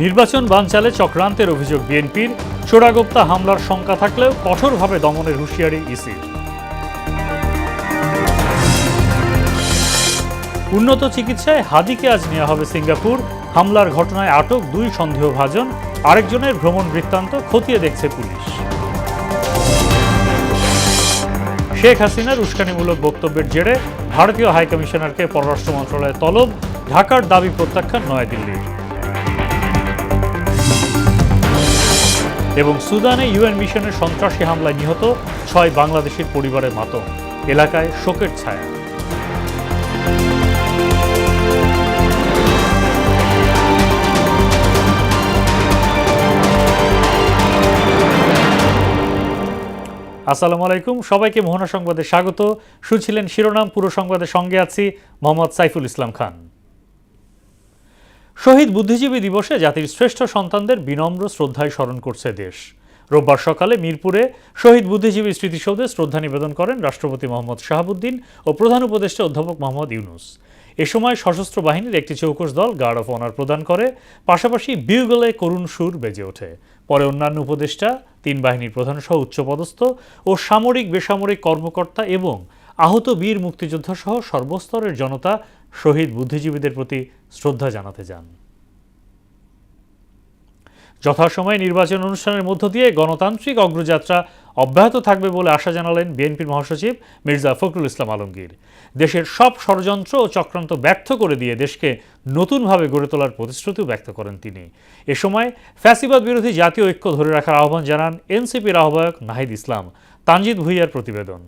নির্বাচন বানচালে চক্রান্তের অভিযোগ বিএনপির, চোরাগোপ্তা হামলার শঙ্কা থাকলেও কঠোরভাবে দমনের হুঁশিয়ারি ইসির। উন্নত চিকিৎসায় হাদিকে আজ নেওয়া হবে সিঙ্গাপুর। হামলার ঘটনায় আটক 2 সন্দেহভাজন, আরেকজনের ভ্রমণ বৃত্তান্ত খতিয়ে দেখছে পুলিশ। শেখ হাসিনার উস্কানিমূলক বক্তব্যের জেরে ভারতীয় হাইকমিশনারকে পররাষ্ট্র মন্ত্রণালয়ে তলব, ঢাকার দাবি প্রত্যাখ্যান নয়াদিল্লির। এবং সুদানে ইউএন মিশনের সন্ত্রাসী হামলায় নিহত 6 বাংলাদেশের পরিবারের মাতম, এলাকায় শোকের ছায়া। আসসালামু আলাইকুম, সবাইকে মোহনা সংবাদে স্বাগত। শুনছিলেন শিরোনাম, পুরো সংবাদের সঙ্গে আছি মোহাম্মদ সাইফুল ইসলাম খান। শহীদ বুদ্ধিজীবী দিবসে জাতির শ্রেষ্ঠ সন্তানদের বিনম্র শ্রদ্ধায় স্মরণ করছে দেশ। রোববার সকালে মিরপুরে শহীদ বুদ্ধিজীবী স্মৃতিসৌধে শ্রদ্ধা নিবেদন করেন রাষ্ট্রপতি মোহাম্মদ শাহাবুদ্দিন ও প্রধান উপদেষ্টা অধ্যাপক মোহাম্মদ ইউনুস। এ সময় সশস্ত্র বাহিনীর একটি চৌকস দল গার্ড অফ অনার প্রদান করে, পাশাপাশি বিউগলে করুণ সুর বেজে ওঠে। পরে অন্যান্য উপদেষ্টা, 3 বাহিনীর প্রধানসহ উচ্চপদস্থ ও সামরিক বেসামরিক কর্মকর্তা এবং আহত বীর মুক্তিযোদ্ধা সহ সর্বস্তরের জনতা শহীদ বুদ্ধিজীবীদের প্রতি শ্রদ্ধা জানাতে যান। যথাসময়ে নির্বাচন অনুষ্ঠানের মধ্য দিয়ে গণতান্ত্রিক অগ্রযাত্রা অব্যাহত থাকবে বলে আশা জানালেন বিএনপির মহাসচিব মির্জা ফখরুল ইসলাম আলমগীর। দেশের সব ষড়যন্ত্র ও চক্রান্ত ব্যর্থ করে দিয়ে দেশকে নতুনভাবে গড়ে তোলার প্রতিশ্রুতিও ব্যক্ত করেন তিনি। এ সময় ফ্যাসিবাদ বিরোধী জাতীয় ঐক্য ধরে রাখার আহ্বান জানান এনসিপির আহ্বায়ক নাহিদ ইসলাম। তানজিদ ভুইয়ার প্রতিবেদন।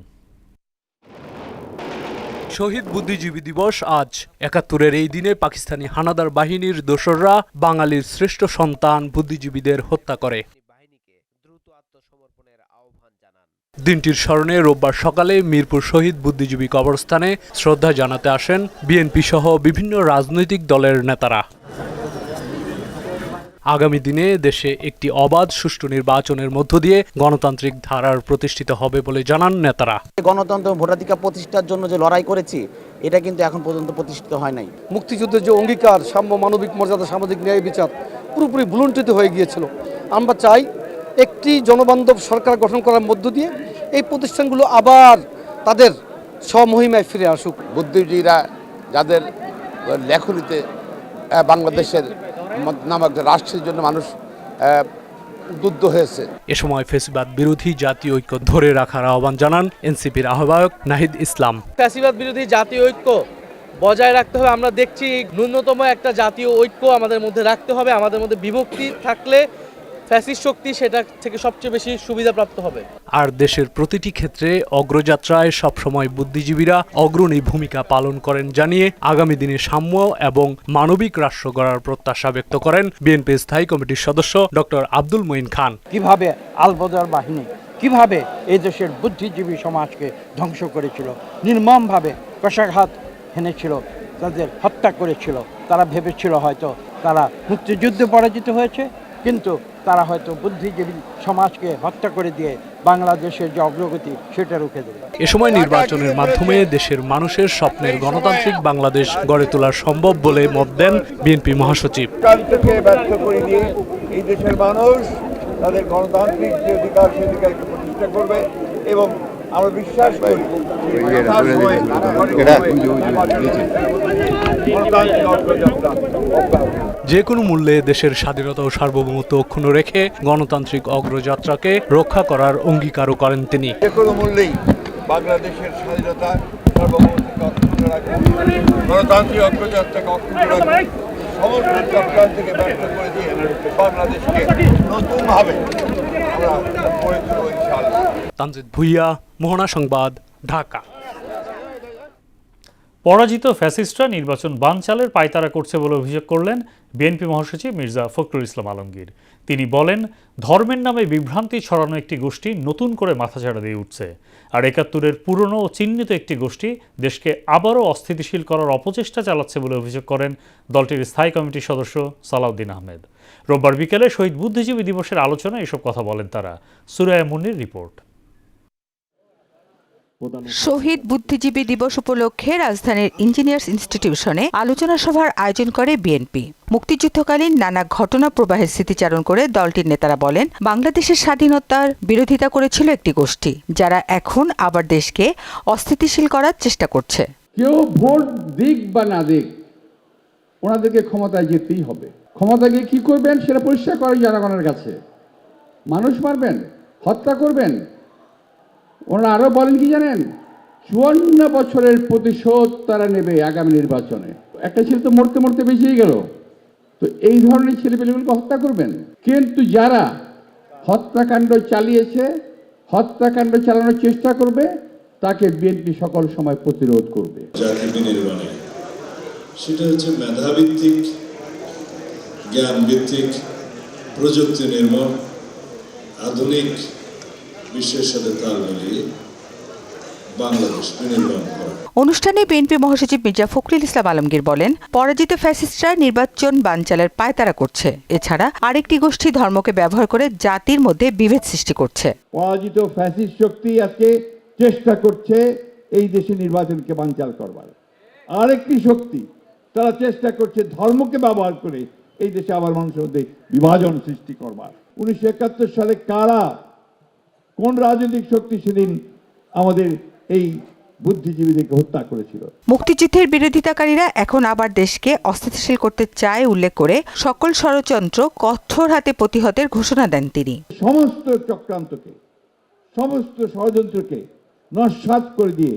শহীদ বুদ্ধিজীবী দিবস আজ। ৭১-এর এই দিনে পাকিস্তানি হানাদার বাহিনীর দোসররা বাঙালির শ্রেষ্ঠ সন্তান বুদ্ধিজীবীদের হত্যা করে। দিনটির স্মরণে রোববার সকালে মিরপুর শহীদ বুদ্ধিজীবী কবরস্থানে শ্রদ্ধা জানাতে আসেন বিএনপি সহ বিভিন্ন রাজনৈতিক দলের নেতারা। আগামী দিনে দেশে একটি অবাধ সুষ্ঠু নির্বাচনের মধ্য দিয়ে গণতান্ত্রিক ধারার প্রতিষ্ঠিত হবে বলে জানান নেতারা। গণতন্ত্র ভোটাধিকার প্রতিষ্ঠার জন্য যে লড়াই করেছি, এটা কিন্তু এখন পর্যন্ত প্রতিষ্ঠিত হয় নাই। মুক্তিযুদ্ধের যে অঙ্গীকার, সাম্য, মানবিক মর্যাদা, সামাজিক ন্যায় বিচার পুরোপুরি ভুলুণ্ঠিত হয়ে গিয়েছিল। আমরা চাই একটি জনবান্ধব সরকার গঠন করার মধ্য দিয়ে এই প্রতিষ্ঠানগুলো আবার তাদের স্বমহিমায় ফিরে আসুক। বুদ্ধিজীবীরা যাদের লেখনীতে বাংলাদেশের নামক রাষ্ট্রের জন্য মানুষ উদ্বুদ্ধ হয়েছে। এ সময় ফ্যাসিবাদ বিরোধী জাতীয় ঐক্য ধরে রাখার আহ্বান জানান এনসিপির আহ্বায়ক নাহিদ ইসলাম। ফ্যাসিবাদ বিরোধী জাতীয় ঐক্য বজায় রাখতে হবে। আমরা দেখছি ন্যূনতম একটা জাতীয় ঐক্য আমাদের মধ্যে রাখতে হবে। আমাদের মধ্যে বিভক্তি থাকলে ফ্যাসিস্ট শক্তি সেটা থেকে সবচেয়ে বেশি সুবিধাপ্রাপ্ত হবে। আর দেশের প্রতিটি ক্ষেত্রে অগ্রযাত্রায় সবসময় বুদ্ধিজীবীরা অগ্রণী ভূমিকা পালন করেন জানিয়ে আগামী দিনে সাম্য এবং মানবিক রাষ্ট্র গড়ার প্রত্যাশা ব্যক্ত করেন বিএনপি স্থায়ী কমিটির সদস্য ডক্টর আব্দুল মঈন খান। কিভাবে আলবদর বাহিনী কিভাবে এই দেশের বুদ্ধিজীবী সমাজকে ধ্বংস করেছিল, নির্মমভাবে কষাঘাত হেনেছিল, তাদের হত্যা করেছিল। তারা ভেবেছিল হয়তো তারা মুক্তিযুদ্ধে পরাজিত হয়েছে, কিন্তু তারা হয়তো বুদ্ধিজীবী সমাজকে হত্যা করে দিয়ে বাংলাদেশের যে অগ্রগতি সেটা রুখে দেবে। এ সময় নির্বাচনের মাধ্যমে দেশের মানুষের স্বপ্নের গণতান্ত্রিক বাংলাদেশ গড়ে তোলা সম্ভব বলে মত দেন বিএনপি মহাসচিব। ব্যর্থ করে দিয়ে এই দেশের মানুষ তাদের গণতান্ত্রিক যে অধিকার সে অধিকারকে প্রতিষ্ঠা করবে এবং আমরা বিশ্বাস করি যে কোনো মূল্যে দেশের স্বাধীনতা ও সার্বভৌমত্ব অক্ষুণ্ণ রেখে গণতান্ত্রিক অগ্রযাত্রাকে রক্ষা করার অঙ্গীকারও করেন তিনি। যে কোনো মূল্যেই বাংলাদেশের স্বাধীনতা সার্বভৌমত্বকে অক্ষুণ্ণ রাখবে, গণতান্ত্রিক অগ্রযাত্রাকে অক্ষুণ্ণ রাখবে, সমস্ত চক্রান্তকে ব্যর্থ করে দিয়ে বাংলাদেশকে নতুনভাবে আমরা গড়ে তুলব ইনশাআল্লাহ। তানজিদ ভুইয়া, মোহনা সংবাদ, ঢাকা। পরাজিত ফ্যাসিস্টরা নির্বাচন বানচালের পায়তারা করছে বলে অভিযোগ করলেন বিএনপি মহাসচিব মির্জা ফখরুল ইসলাম আলমগীর। তিনি বলেন, ধর্মের নামে বিভ্রান্তি ছড়ানো একটি গোষ্ঠী নতুন করে মাথাচাড়া দিয়ে উঠছে, আর ৭১-এর পুরনো ও চিহ্নিত একটি গোষ্ঠী দেশকে আবারও অস্থিতিশীল করার অপচেষ্টা চালাচ্ছে বলে অভিযোগ করেন দলটির স্থায়ী কমিটির সদস্য সালাউদ্দিন আহমেদ। রোববার বিকেলে শহীদ বুদ্ধিজীবী দিবসের আলোচনায় এসব কথা বলেন তারা। সুরায়া মুন্নির রিপোর্ট। শহীদ বুদ্ধিজীবী দিবস উপলক্ষে রাজধানীর ইঞ্জিনিয়ার্স ইনস্টিটিউশনে আলোচনা সভার আয়োজন করে বিএনপি। মুক্তিযুদ্ধকালীন নানা ঘটনা প্রবাহের স্মৃতিচারণ করে দলটির নেতারা বলেন, বাংলাদেশের স্বাধীনতার বিরোধিতা করেছিল একটি গোষ্ঠী, যারা এখন আবার দেশকে অস্থিতিশীল করার চেষ্টা করছে। কেউ ভোট দিক বা না দিক, ওনাদেরকে ক্ষমতায় যেতেই হবে। ক্ষমতা গিয়ে কি করবেন সেটা পরিষ্কার করেন জনগণের কাছে। মানুষ মারবেন, হত্যা করবেন। ওনারা আরো বলেন কি জানেন, 54 বছরের প্রতিশোধ তারা নেবে আগামী নির্বাচনে। একটা ছেলে তো মরতে মরতে বেঁচেই গেল, তো এই ধরনের ছেলেপেলেগুলোকে হত্যা করবেন। কিন্তু যারা হত্যাকাণ্ড চালিয়েছে, হত্যাকাণ্ড চালানোর চেষ্টা করবে, তাকে বিএনপি সকল সময় প্রতিরোধ করবে। জাতি বিনির্মাণে সেটা হচ্ছে মেধাভিত্তিক, জ্ঞানভিত্তিক, প্রযুক্তি নির্মাণ, আধুনিক বিশ্বের সাথে তাল মিলিয়ে বাংলাদেশ বিনির্মাণ করা। অনুষ্ঠানে বিএনপি মহাসচিব মির্জা ফখরুল ইসলাম আলমগীর বলেন, পরাজিত ফ্যাসিস্টরা নির্বাচন বানচালের পায়তারা করছে। এছাড়া আরেকটি গোষ্ঠী ধর্মকে ব্যবহার করে জাতির মধ্যে বিভেদ সৃষ্টি করছে। পরাজিত ফ্যাসিস্ট শক্তি আজকে চেষ্টা করছে এই দেশে নির্বাচনকে বানচাল করবার। আরেকটি শক্তি তারা চেষ্টা করছে ধর্মকে ব্যবহার করে এই দেশে আবার মানুষের মধ্যে বিভাজন সৃষ্টি করবার। 1971 সালে কারা, কোন রাজনৈতিক শক্তি সেদিন আমাদের এই বুদ্ধিজীবীদেরকে হত্যা করেছিল? মুক্তিযুদ্ধের বিরোধিতাকারীরা এখন আবার দেশকে অস্থিতিশীল করতে চায় উল্লেখ করে সকল ষড়যন্ত্র কঠোর হাতে প্রতিহতের ঘোষণা দেন তিনি। সমস্ত চক্রান্তকে, সমস্ত ষড়যন্ত্রকে নস্যাৎ করে দিয়ে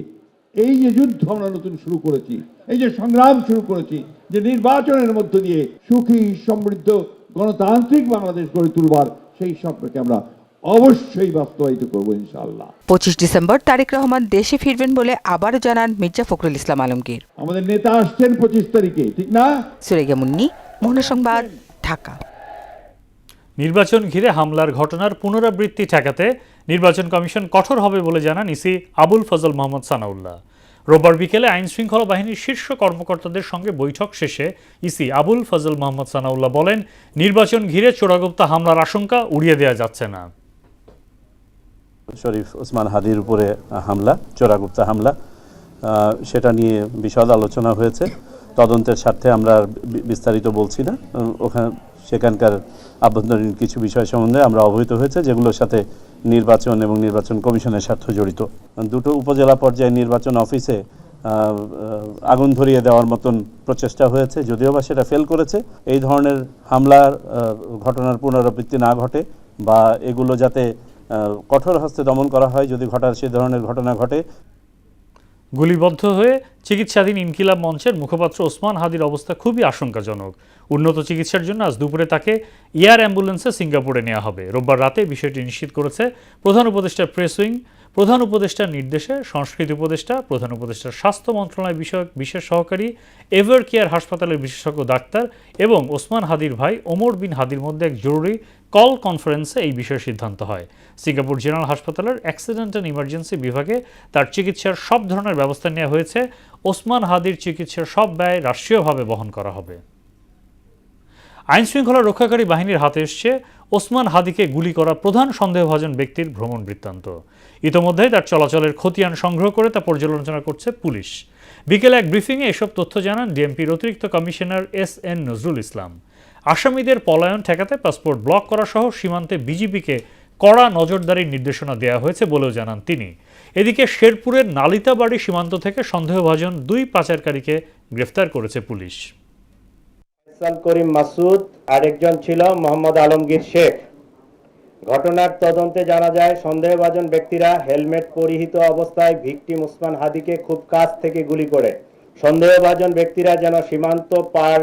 এই যে যুদ্ধ আমরা নতুন শুরু করেছি, এই যে সংগ্রাম শুরু করেছি, যে নির্বাচনের মধ্য দিয়ে সুখী সমৃদ্ধ গণতান্ত্রিক বাংলাদেশ গড়ে তুলবার, সেই স্বপ্নকে আমরা অবশ্যই বাস্তবায়িত করবো ইনশাআল্লাহ। 25 ডিসেম্বর তারেক রহমান দেশে ফিরবেন বলে আবারও জানান মির্জা ফখরুল ইসলাম আলমগীর। আমাদের নেতা আসছেন 25 তারিখে, ঠিক না? সুরেগা মুন্নি, মোহনা সংবাদ, ঢাকা। নির্বাচন ঘিরে হামলার ঘটনার পুনরাবৃত্তি ঠেকাতে নির্বাচন কমিশন কঠোর হবে বলে জানান ইসি আবুল ফজল মোহাম্মদ সানাউল্লাহ। রোববার বিকেলে আইন শৃঙ্খলা বাহিনীর শীর্ষ কর্মকর্তাদের সঙ্গে বৈঠক শেষে ইসি আবুল ফজল মোহাম্মদ সানাউল্লাহ বলেন, নির্বাচন ঘিরে চোরাগুপ্তা হামলার আশঙ্কা উড়িয়ে দেওয়া যাচ্ছে না। শরীফ ওসমান হাদির উপরে হামলা, চোরাগুপ্তা হামলা, সেটা নিয়ে বিশদ আলোচনা হয়েছে। তদন্তের স্বার্থে আমরা বিস্তারিত বলছি না। সেখানকার আভ্যন্তরীণ কিছু বিষয় সম্বন্ধে আমরা অবহিত হয়েছে, যেগুলোর সাথে নির্বাচন এবং নির্বাচন কমিশনের স্বার্থ জড়িত। দুটো উপজেলা পর্যায়ে নির্বাচন অফিসে আগুন ধরিয়ে দেওয়ার মতন প্রচেষ্টা হয়েছে, যদিও বা সেটা ফেল করেছে। এই ধরনের হামলার ঘটনার পুনরাবৃত্তি না ঘটে বা এগুলো যাতে কঠোর হস্তে দমন করা হয়, যদি ঘটার সে ধরনের ঘটনা ঘটে। গুলিবদ্ধ হয়ে চিকিৎসাধীন ইনকিলাব মঞ্চের মুখপাত্র ওসমান হাদির অবস্থা খুবই আশঙ্কাজনক। উন্নত চিকিৎসার জন্য আজ দুপুরে তাকে এয়ার অ্যাম্বুলেন্সে সিঙ্গাপুরে নেওয়া হবে। রোববার রাতে বিষয়টি নিশ্চিত করেছে প্রধান উপদেষ্টার প্রেস উইং। প্রধান উপদেষ্টার নির্দেশে সংস্কৃতি উপদেষ্টা, প্রধান উপদেষ্টার স্বাস্থ্য মন্ত্রণালয় বিষয়ক বিশেষ সহকারী, এভার কেয়ার হাসপাতালের বিশেষজ্ঞ ডাক্তার এবং ওসমান হাদির ভাই ওমর বিন হাদির মধ্যে এক জরুরি কল কনফারেন্সে এই বিষয়ে সিদ্ধান্ত হয়। সিঙ্গাপুর জেনারেল হাসপাতালের অ্যাক্সিডেন্ট অ্যান্ড ইমার্জেন্সি বিভাগে তার চিকিৎসার সব ধরনের ব্যবস্থা নেওয়া হয়েছে। ওসমান হাদির চিকিৎসার সব ব্যয় রাষ্ট্রীয়ভাবে বহন করা হবে। আইন শৃঙ্খলা রক্ষাকারী বাহিনীর হাতে এসছে ওসমান হাদিকে গুলি করা প্রধান সন্দেহভাজন ব্যক্তির ভ্রমণ বৃত্তান্ত। ইতোমধ্যেই তার চলাচলের খতিয়ান সংগ্রহ করে তা পর্যালোচনা করছে পুলিশ। বিকেলে এক ব্রিফিংয়ে এসব তথ্য জানান ডিএমপির অতিরিক্ত কমিশনার এস.এন. নজরুল ইসলাম। আসামিদের পলায়ন ঠেকাতে পাসপোর্ট ব্লক করা সহ সীমান্তে বিজিবিকে কড়া নজরদারির নির্দেশনা দেওয়া হয়েছে বলেও জানান তিনি। এদিকে শেরপুরের নালিতাবাড়ি সীমান্ত থেকে সন্দেহভাজন 2 পাচারকারীকে গ্রেফতার করেছে পুলিশ। করিম মাসুদ, আরেকজন ছিল মোহাম্মদ আলমগীর শেখ। ঘটনার তদন্তে জানা যায় সন্দেহভাজন ব্যক্তিরা হেলমেট পরিহিত অবস্থায় ভিকটিম ওসমান হাদিকে খুব কাছ থেকে গুলি করে। সন্দেহভাজন ব্যক্তিরা যেন সীমান্ত পার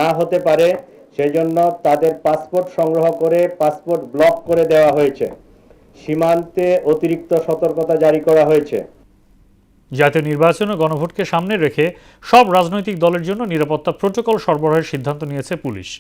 না হতে পারে সেজন্য তাদের পাসপোর্ট সংগ্রহ করে পাসপোর্ট ব্লক করে দেওয়া হয়েছে। সীমান্তে অতিরিক্ত সতর্কতা জারি করা হয়েছে। জাতীয় নির্বাচন ও গণভোটকে সামনে রেখে সব রাজনৈতিক দলের জন্য নিরাপত্তা প্রোটোকল সরবরাহের সিদ্ধান্ত নিয়েছে পুলিশ।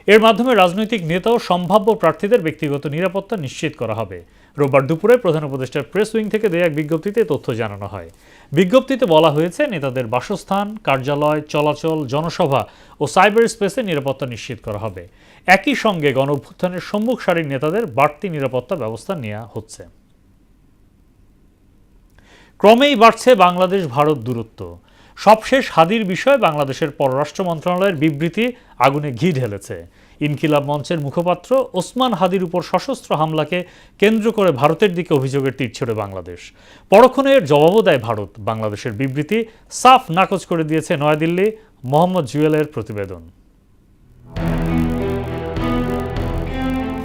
এর মাধ্যমে রাজনৈতিক নেতা ও সম্ভাব্য প্রার্থীদের ব্যক্তিগত নিরাপত্তা নিশ্চিত করা হবে। রোববার দুপুরে প্রধান উপদেষ্টার প্রেস উইং থেকে দেয়া এক বিজ্ঞপ্তিতে তথ্য জানানো হয়। বিজ্ঞপ্তিতে বলা হয়েছে, নেতাদের বাসস্থান, কার্যালয়, চলাচল, জনসভা ও সাইবার স্পেসে নিরাপত্তা নিশ্চিত করা হবে। একই সঙ্গে গণঅভ্যুত্থানের সম্মুখ সারির নেতাদের বাড়তি নিরাপত্তা ব্যবস্থা নেওয়া হচ্ছে। ক্রমেই বাড়ছে বাংলাদেশ ভারত দূরত্ব। সবশেষ হাদির বিষয়ে বাংলাদেশের পররাষ্ট্র মন্ত্রণালয়ের বিবৃতি আগুনে ঘি ঢেলেছে। ইনকিলাব মঞ্চের মুখপাত্র ওসমান হাদির উপর সশস্ত্র হামলাকে কেন্দ্র করে ভারতের দিকে অভিযোগের তীর ছোড়ে বাংলাদেশ। পরক্ষণে এর জবাবও দেয় ভারত। বাংলাদেশের বিবৃতি সাফ নাকচ করে দিয়েছে নয়াদিল্লি। মোহাম্মদ জুয়েলের প্রতিবেদন।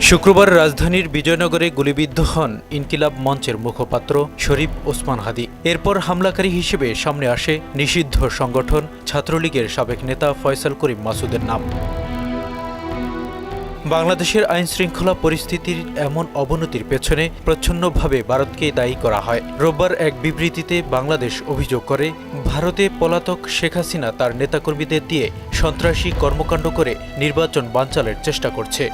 শুক্রবার রাজধানীর বিজয়নগরে গুলিবিদ্ধ হন ইনকিলাব মঞ্চের মুখপাত্র শরীফ ওসমান হাদি। এরপর হামলাকারী হিসেবে সামনে আসে নিষিদ্ধ সংগঠন ছাত্রলীগের সাবেক নেতা ফয়সাল করিম মাসুদের নাম। বাংলাদেশের আইনশৃঙ্খলা পরিস্থিতির এমন অবনতির পেছনে প্রচ্ছন্নভাবে ভারতকে দায়ী করা হয়। রোববার এক বিবৃতিতে বাংলাদেশ অভিযোগ করে, ভারতে পলাতক শেখ হাসিনা তার নেতাকর্মীদের দিয়ে সন্ত্রাসী কর্মকাণ্ড করে নির্বাচন বানচালের চেষ্টা করছে।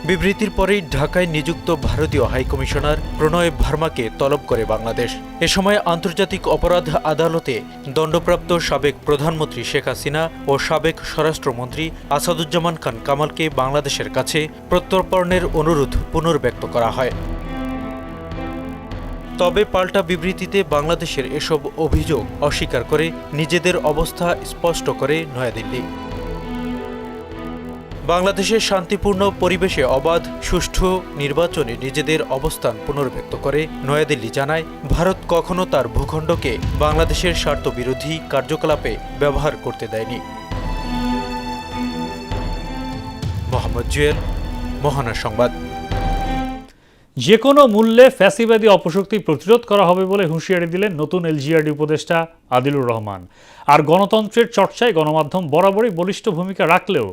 বিবৃতির পরেই ঢাকায় নিযুক্ত ভারতীয় হাইকমিশনার প্রণয় ভার্মাকে তলব করে বাংলাদেশ। এ সময় আন্তর্জাতিক অপরাধ আদালতে দণ্ডপ্রাপ্ত সাবেক প্রধানমন্ত্রী শেখ হাসিনা ও সাবেক স্বরাষ্ট্রমন্ত্রী আসাদুজ্জামান খান কামালকে বাংলাদেশের কাছে প্রত্যর্পণের অনুরোধ পুনর্ব্যক্ত করা হয়। তবে পাল্টা বিবৃতিতে বাংলাদেশের এসব অভিযোগ অস্বীকার করে নিজেদের অবস্থা স্পষ্ট করে নয়াদিল্লি। বাংলাদেশের শান্তিপূর্ণ পরিবেশে অবাধ সুষ্ঠু নির্বাচনে নিজেদের অবস্থান পুনর্ব্যক্ত করে নয়াদিল্লি জানায়, ভারত কখনো তার ভূখণ্ডকে বাংলাদেশের স্বার্থবিরোধী কার্যকলাপে ব্যবহার করতে দেয়নি। মোহাম্মদ জুয়েল, মোহনা সংবাদ। যে কোনো মূল্যে ফ্যাসিবাদী অপশক্তি প্রতিরোধ করা হবে বলে হুঁশিয়ারি দিলেন নতুন এলজিআরডি উপদেষ্টা আদিলুর রহমান। আর গণতন্ত্রের চর্চায় গণমাধ্যম বরাবরই বলিষ্ঠ ভূমিকা রাখলেও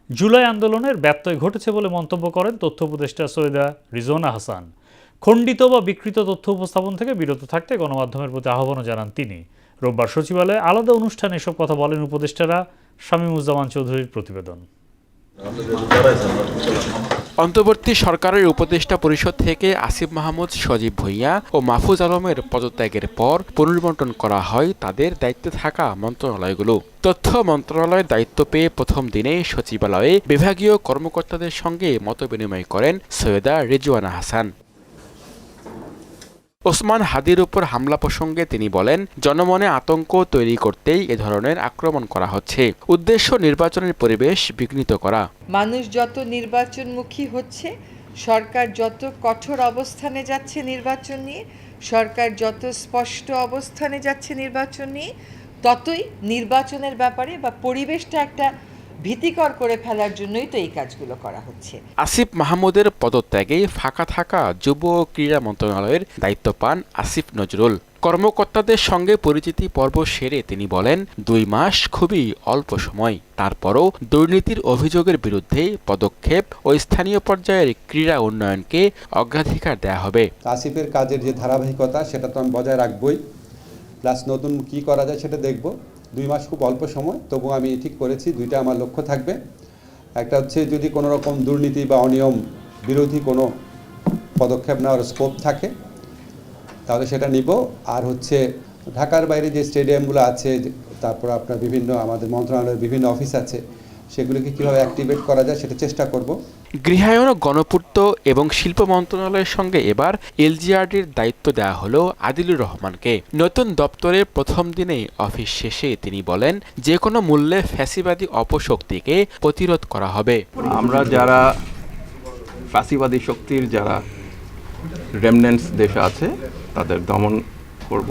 জুলাই আন্দোলনের ব্যত্যয় ঘটেছে বলে মন্তব্য করেন তথ্য উপদেষ্টা সৈয়দা রিজওয়ানা হাসান। খণ্ডিত বা বিকৃত তথ্য উপস্থাপন থেকে বিরত থাকতে গণমাধ্যমের প্রতি আহ্বানও জানান তিনি। রোববার সচিবালয়ে আলাদা অনুষ্ঠানে এসব কথা বলেন উপদেষ্টারা। শামীমুজ্জামান চৌধুরীর প্রতিবেদন। অন্তর্বর্তী সরকারের উপদেষ্টা পরিষদ থেকে আসিফ মাহমুদ, সজীব ভুঁইয়া ও মাহফুজ আলমের পদত্যাগের পর পুনর্বণ্টন করা হয় তাদের দায়িত্বে থাকা মন্ত্রণালয়গুলো। তথ্য মন্ত্রণালয়ের দায়িত্ব পেয়ে প্রথম দিনে সচিবালয়ে বিভাগীয় কর্মকর্তাদের সঙ্গে মতবিনিময় করেন সৈয়দা রিজওয়ানা হাসান। ওসমান হাদির উপর হামলা প্রসঙ্গে তিনি বলেন, জনমনে আতঙ্ক তৈরি করতেই এ ধরনের আক্রমণ করা হচ্ছে। উদ্দেশ্য নির্বাচনের পরিবেশ বিঘ্নিত করা। মানুষ যত নির্বাচনমুখী হচ্ছে, সরকার যত কঠোর অবস্থানে যাচ্ছে নির্বাচন নিয়ে, সরকার যত স্পষ্ট অবস্থানে যাচ্ছে নির্বাচন নিয়ে, ততই নির্বাচনের ব্যাপারে বা পরিবেশটা একটা ভীতিকর করে ফেলার জন্যই তো এই কাজগুলো করা হচ্ছে। আসিফ মাহমুদের পদত্যাগে ফাঁকা থাকা যুব ও ক্রীড়া মন্ত্রণালয়ের দায়িত্ব পান আসিফ নজরুল। কর্মকর্তাদের সঙ্গে পরিচিতি পর্ব সেরে তিনি বলেন, 2 মাস খুবই অল্প সময়, তারপরও দুর্নীতির অভিযোগের বিরুদ্ধে পদক্ষেপ ও স্থানীয় পর্যায়ের ক্রীড়া উন্নয়নকে অগ্রাধিকার দেয়া হবে। আসিফের কাজের যে ধারাবাহিকতা সেটা তো আমি বজায় রাখবই, প্লাস নতুন কি করা যায় সেটা দেখব। 2 মাস খুব অল্প সময়, তবু আমি ঠিক করেছি 2টা আমার লক্ষ্য থাকবে। একটা হচ্ছে যদি কোনো রকম দুর্নীতি বা অনিয়ম বিরোধী কোনো পদক্ষেপ নেওয়ার স্কোপ থাকে তাহলে সেটা নিব। আর হচ্ছে ঢাকার বাইরে যে স্টেডিয়ামগুলো আছে, তারপর আপনার বিভিন্ন আমাদের মন্ত্রণালয়ের বিভিন্ন অফিস আছে, সেগুলিকে কীভাবে অ্যাক্টিভেট করা যায় সেটা চেষ্টা করব। গৃহায়ন, গণপূর্ত এবং শিল্প মন্ত্রণালয়ের সঙ্গে এবার এলজিআরডির দায়িত্ব দেওয়া হলো আদিলুর রহমানকে। নতুন দপ্তরে প্রথম দিনেই অফিস শেষে তিনি বলেন, যে কোনো মূল্যে ফ্যাসিবাদী অপশক্তিকে প্রতিরোধ করা হবে। আমরা যারা ফ্যাসিবাদী শক্তির যারা রেমনেন্টস দেশে আছে তাদের দমন করব,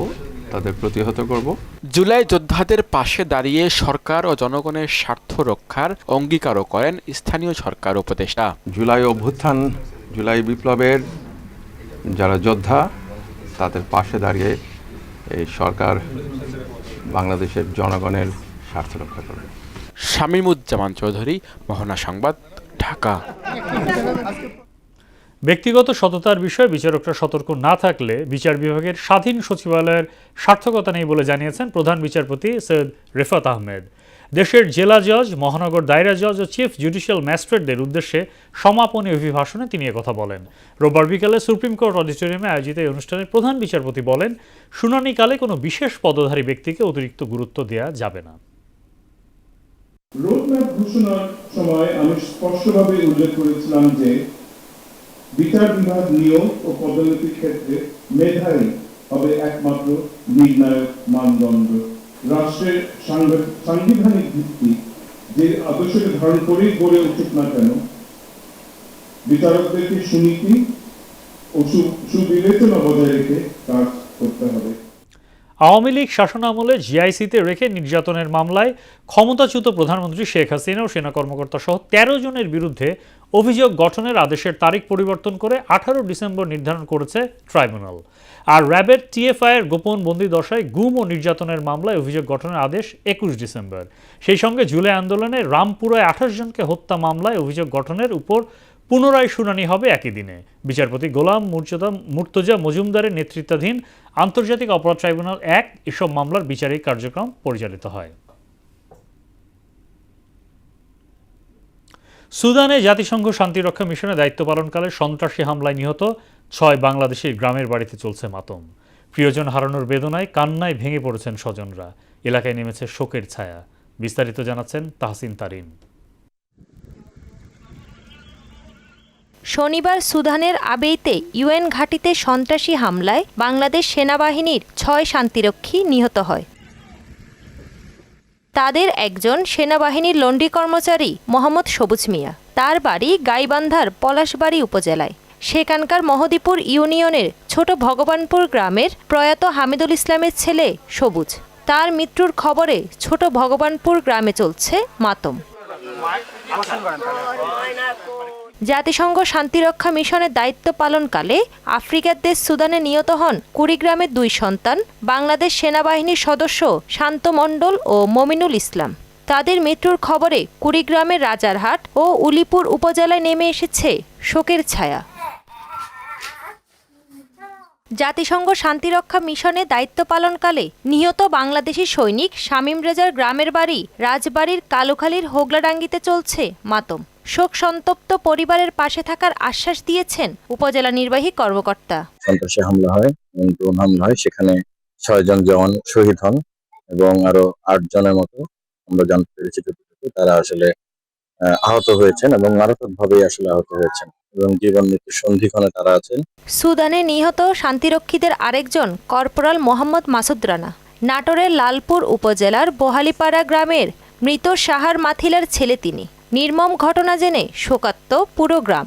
তাদের প্রতিহত করব। জুলাই যোদ্ধাদের পাশে দাঁড়িয়ে সরকার ও জনগণের স্বার্থ রক্ষার অঙ্গীকারও করেন স্থানীয় সরকার উপদেষ্টা। জুলাই অভ্যুত্থান, জুলাই বিপ্লবের যারা যোদ্ধা তাদের পাশে দাঁড়িয়ে এই সরকার বাংলাদেশের জনগণের স্বার্থ রক্ষা করবে। শামীমুজ্জামান চৌধুরী, মোহনা সংবাদ, ঢাকা। ব্যক্তিগত সততার বিষয়ে বিচারকরা সতর্ক না থাকলে বিচার বিভাগের স্বাধীন সচিবালয়ের সার্থকতা নেই বলে জানিয়েছেন প্রধান বিচারপতি সৈয়দ রেফাত আহমেদ। দেশের জেলা জজ, মহানগর দায়রা জজ ও চিফ জুডিশিয়াল ম্যাজিস্ট্রেটদের উদ্দেশ্যে সমাপনী অভিভাষণে তিনি একথা বলেন। রোববার বিকালে সুপ্রিম কোর্ট অডিটোরিয়ামে আয়োজিত এই অনুষ্ঠানে প্রধান বিচারপতি বলেন, শুনানিকালে কোনো বিশেষ পদধারী ব্যক্তিকে অতিরিক্ত গুরুত্ব দেওয়া যাবে না। রোডম্যাপ ঘোষণার সময় আমি স্পষ্টভাবে উল্লেখ করেছিলাম যে বিচার বিভাগ নিয়োগ ও পদোন্নতির ক্ষেত্রে মেধাবী হবে একমাত্র নির্ণায়ক মানদণ্ড। রাষ্ট্রের সাংবিধানিক ভিত্তি যে আদর্শকে ধারণ করেই গড়ে উঠুক না কেন, বিচারকদেরকে সুনীতি ও সুবিবেচনা বজায় রেখে কাজ করতে হবে। আওয়ামী লীগ শাসনামলে জিআইসিতে রেখে নির্যাতনের মামলায় ক্ষমতাচ্যুত প্রধানমন্ত্রী শেখ হাসিনা ও সেনা কর্মকর্তা সহ ১৩ জনের বিরুদ্ধে অভিযোগ গঠনের আদেশের তারিখ পরিবর্তন করে 18 ডিসেম্বর নির্ধারণ করেছে ট্রাইব্যুনাল। আর র্যাবের টিএফআইয়ের গোপন বন্দি দশায় গুম ও নির্যাতনের মামলায় অভিযোগ গঠনের আদেশ 21 ডিসেম্বর। সেই সঙ্গে জুলাই আন্দোলনে রামপুরায় 28 জনকে হত্যা মামলায় অভিযোগ গঠনের উপর পুনরায় শুনানি হবে একই দিনে। বিচারপতি গোলাম মুর্তজা মজুমদারের নেতৃত্বাধীন আন্তর্জাতিক অপরাধ ট্রাইব্যুনাল ১ এসব মামলার বিচারিক কার্যক্রম পরিচালিত হয়। সুদানে জাতিসংঘ শান্তিরক্ষা মিশনে দায়িত্ব পালনকালে সন্ত্রাসী হামলায় নিহত ৬ বাংলাদেশের গ্রামের বাড়িতে চলছে মাতম। প্রিয়জন হারানোর বেদনায় কান্নায় ভেঙে পড়েছেন স্বজনরা। এলাকায় নেমেছে শোকের ছায়া। বিস্তারিত জানাচ্ছেন তাহসিন তারিন। শনিবার সুদানের আবেইতে ইউএন ঘাঁটিতে সন্ত্রাসী হামলায় বাংলাদেশ সেনাবাহিনীর ৬ শান্তিরক্ষী নিহত হয়। তাদের একজন সেনাবাহিনীর লন্ড্রি কর্মচারী মোহাম্মদ সবুজ মিয়া। তার বাড়ি গাইবান্ধার পলাশবাড়ি উপজেলায়। সেখানকার মহদীপুর ইউনিয়নের ছোট ভগবানপুর গ্রামের প্রয়াত হামিদুল ইসলামের ছেলে সবুজ। তার মৃত্যুর খবরে ছোট ভগবানপুর গ্রামে চলছে মাতম। জাতিসংঘ শান্তিরক্ষা মিশনের দায়িত্ব পালনকালে আফ্রিকার দেশ সুদানে নিহত হন কুড়িগ্রামের 2 সন্তান বাংলাদেশ সেনাবাহিনীর সদস্য শান্ত মণ্ডল ও মমিনুল ইসলাম। তাদের মৃত্যুর খবরে কুড়িগ্রামের রাজারহাট ও উলিপুর উপজেলায় নেমে এসেছে শোকের ছায়া। জাতিসংঘ শান্তিরক্ষা মিশনে দায়িত্ব পালনকালে নিহত বাংলাদেশি সৈনিক শামীম রেজার গ্রামের বাড়ি রাজবাড়ির কালুখালীর হোগলাডাঙ্গিতে চলছে মাতম। শোক সন্তপ্ত পরিবারের পাশে থাকার আশ্বাস দিয়েছেন উপজেলা নির্বাহী কর্মকর্তা। সন্ত্রাসী হামলা হয়, ড্রোন হামলা হয়, সেখানে 6 জন জওয়ান শহীদ হন এবং আরো 8 জনের মতো আমরা জানতে পেরেছি তারা আসলে আহত হয়েছেন এবং মারাত্মকভাবে আসলে আহত হয়েছেন এবং জীবন মৃত্যু সন্ধিক্ষণে তারা আছেন। সুদানে নিহত শান্তিরক্ষীদের আরেকজন কর্পোরাল মোহাম্মদ মাসুদ রানা। নাটোরের লালপুর উপজেলার বহালিপাড়া গ্রামের মৃত সাহার মাথিলার ছেলে তিনি। নির্মম ঘটনা জেনে শোকাত্ত পুরো গ্রাম।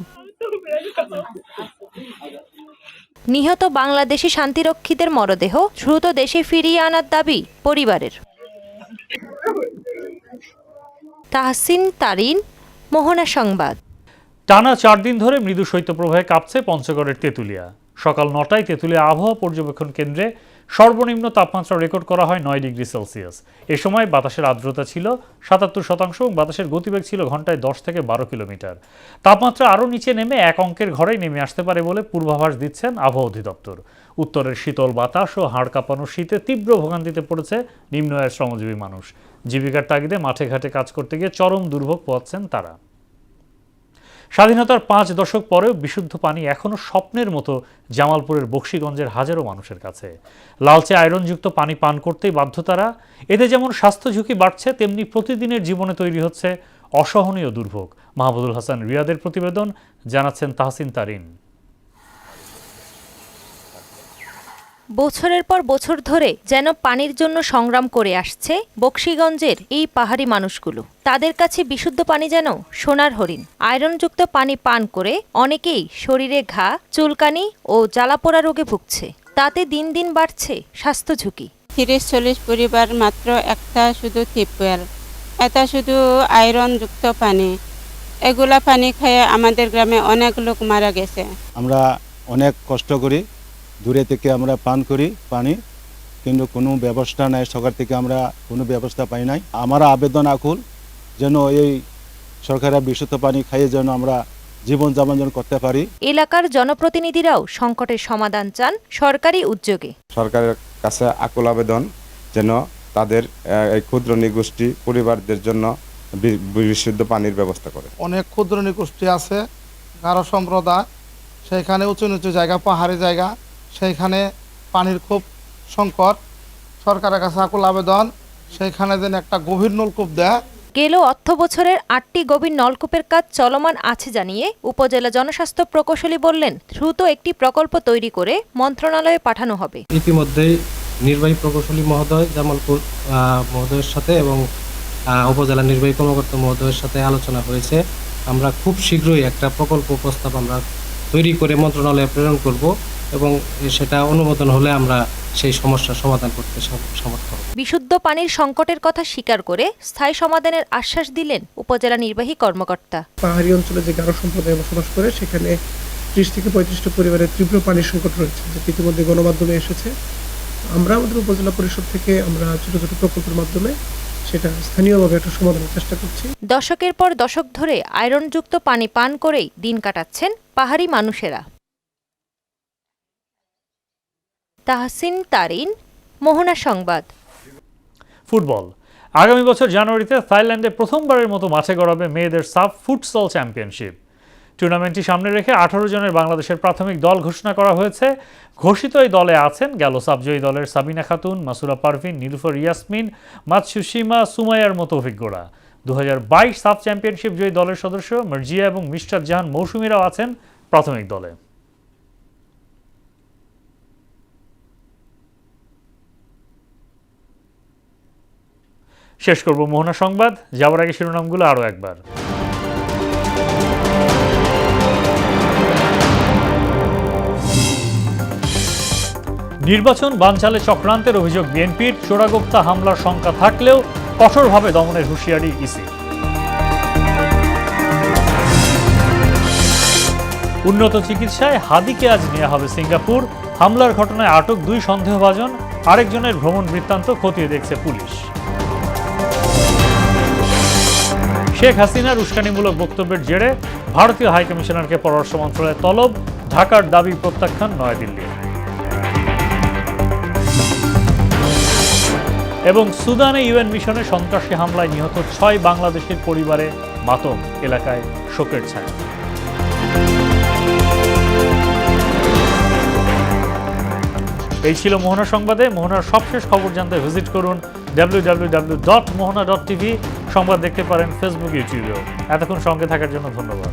নিহত বাংলাদেশি শান্তিরক্ষীদের মরদেহ দ্রুত দেশে ফিরিয়ে আনার দাবি পরিবারের। তাহসিন তারিন, মোহনা সংবাদ। টানা 4 দিন ধরে মৃদু শৈত্যপ্রবাহে কাঁপছে পঞ্চগড়ের তেঁতুলিয়া। সকাল 9টায় তেঁতুলিয়া আবহাওয়া পর্যবেক্ষণ কেন্দ্রে সর্বনিম্ন তাপমাত্রা রেকর্ড করা হয় 9 ডিগ্রি সেলসিয়াস। এ সময় বাতাসের আর্দ্রতা ছিল 77% এবং বাতাসের গতিবেগ ছিল ঘন্টায় 10 থেকে 12 কিলোমিটার। তাপমাত্রা আরও নিচে নেমে 1 অঙ্কের ঘরেই নেমে আসতে পারে বলে পূর্বাভাস দিচ্ছেন আবহাওয়া অধিদপ্তর। উত্তরের শীতল বাতাস ও হাড় কাঁপানো শীতে তীব্র ভোগান্তিতে পড়েছে নিম্ন আয়ের শ্রমজীবী মানুষ। জীবিকার তাগিদে মাঠে ঘাটে কাজ করতে গিয়ে চরম দুর্ভোগ পোহাচ্ছেন তারা। স্বাধীনতার 5 দশক পরেও বিশুদ্ধ পানি এখনও স্বপ্নের মতো জামালপুরের বকশীগঞ্জের হাজারো মানুষের কাছে। লালচে আয়রনযুক্ত পানি পান করতেই বাধ্য তারা। এতে যেমন স্বাস্থ্য ঝুঁকি বাড়ছে, তেমনি প্রতিদিনের জীবনে তৈরি হচ্ছে অসহনীয় দুর্ভোগ। মাহমুদুল হাসান রিয়াদের প্রতিবেদন, জানাচ্ছেন তাহসিন তারিন। বছরের পর বছর ধরে যেন পানির জন্য সংগ্রাম করে আসছে বকশীগঞ্জের এই পাহাড়ি মানুষগুলো। তাদের কাছে বিশুদ্ধ পানি যেন সোনার হরিণ। আয়রনযুক্ত পানি পান করে অনেকেই শরীরে ঘা, চুলকানি ও জ্বালাপোড়া রোগে ভুগছে। তাতে দিন দিন বাড়ছে স্বাস্থ্য ঝুঁকি। 30-40 পরিবার মাত্র একটা শুধু টিপওয়েল, এটা শুধু আয়রনযুক্ত পানি। এগুলা পানি খেয়ে আমাদের গ্রামে অনেক লোক মারা গেছে। আমরা অনেক কষ্ট করি, দূরে থেকে আমরা পান করি পানি, কিন্তু কোনো ব্যবস্থা নাই সরকার থেকে, আমরা কোনো ব্যবস্থা পাই নাই। আমার আবেদন আকুল যেন এই সরকারের বিশুদ্ধ পানি খাইয়ে যেন আমরা জীবনযাপন করতে পারি। এলাকার জনপ্রতিনিধিরাও সংকটের সমাধান চান সরকারি উদ্যোগে। সরকারের কাছে আকুল আবেদন যেন তাদের এই ক্ষুদ্র নৃগোষ্ঠী পরিবারদের জন্য বিশুদ্ধ পানির ব্যবস্থা করে। অনেক ক্ষুদ্র নৃগোষ্ঠী আছে, গারো সম্প্রদায়, সেইখানে উঁচু নিচু জায়গা, পাহাড়ি জায়গা, সেইখানে পানির খুব সংকট। সরকারের কাছে আকুল আবেদন সেইখানে যেন একটা গভীর নলকূপ দেয়, গেল অর্থ বছরের 8টি গভীর নলকূপের কাজ চলমান আছে জানিয়ে উপজেলা জনস্বাস্থ্য প্রকৌশলী বললেন, দ্রুত একটি প্রকল্প তৈরি করে মন্ত্রণালয়ে পাঠানো হবে। ইতিমধ্যেই নির্বাহী প্রকৌশলী মহোদয় জামালপুর মহোদয়ের সাথে এবং উপজেলা নির্বাহী কর্মকর্তা মহোদয়ের সাথে আলোচনা হয়েছে। আমরা খুব শীঘ্রই একটা প্রকল্প প্রস্তাব আমরা তৈরি করে মন্ত্রণালয়ে প্রেরণ করব এবং সেটা অনুমোদন হলে আমরা সেই সমস্যার সমাধান করতে সমর্থ হব। বিশুদ্ধ পানির সংকটের কথা স্বীকার করে স্থায়ী সমাধানের আশ্বাস দিলেন উপজেলা নির্বাহী কর্মকর্তা। পাহাড়ি অঞ্চলে যে গারো সম্প্রদায় বসবাস করে সেখানে 30 থেকে 35টা পরিবারের তীব্র পানির সংকট রয়েছে, যেটি ইতিমধ্যে গণমাধ্যমে এসেছে। আমরা আমাদের উপজেলা পরিষদ থেকে আমরা ছোট ছোট প্রকল্পের মাধ্যমে সেটা স্থানীয়ভাবে একটা সমাধানের চেষ্টা করছি। দশকের পর দশক ধরে আয়রনযুক্ত পানি পান করেই দিন কাটাচ্ছেন পাহাড়ি মানুষেরা। তাহসিন তারিন, মোহনা সংবাদ। ফুটবল। আগামী বছর জানুয়ারিতে থাইল্যান্ডে প্রথমবারের মতো মাঠে গড়াবে মেয়েদের সাফ ফুটসল চ্যাম্পিয়নশিপ। টুর্নামেন্টটি সামনে রেখে 18 জনের বাংলাদেশের প্রাথমিক দল ঘোষণা করা হয়েছে। ঘোষিত এই দলে আছেন গেল সাবজয়ী দলের সাবিনা খাতুন, মাসুরা পারভিন, নীলুফার ইয়াসমিন, মাতসুশিমা সুমাইয়ার মতো অভিজ্ঞরা। 2022 সাফ চ্যাম্পিয়নশিপ জয়ী দলের সদস্য মার্জিয়া এবং মিস্টার জাহান মৌসুমীরাও আছেন প্রাথমিক দলে। শেষ করব মোহনা সংবাদ, যাওয়ার আগে শিরোনামগুলো আরও একবার। নির্বাচন বানচালে চক্রান্তের অভিযোগ বিএনপির। চোরাগোপ্তা হামলার শঙ্কা থাকলেও কঠোরভাবে দমনের হুঁশিয়ারি ইসি। উন্নত চিকিৎসায় হাদিকে আজ নেওয়া হবে সিঙ্গাপুর। হামলার ঘটনায় আটক 2 সন্দেহভাজন, আরেকজনের ভ্রমণ বৃত্তান্ত খতিয়ে দেখছে পুলিশ। শেখ হাসিনার উস্কানিমূলক বক্তব্যের জেরে ভারতীয় হাইকমিশনারকে পররাষ্ট্র মন্ত্রণালয়ে তলব। ঢাকার দাবি প্রত্যাখ্যান নয়াদিল্লি। এবং সুদানে ইউএন মিশনে সন্ত্রাসী হামলায় নিহত 6 বাংলাদেশের পরিবারে মাতম, এলাকায় শোকের ছায়া। এই ছিল মোহনা সংবাদে। মোহনার সবশেষ খবর জানতে ভিজিট করুন www.mohana.tv। সংবাদ দেখতে পারেন ফেসবুক, ইউটিউবেও। এতক্ষণ সঙ্গে থাকার জন্য ধন্যবাদ।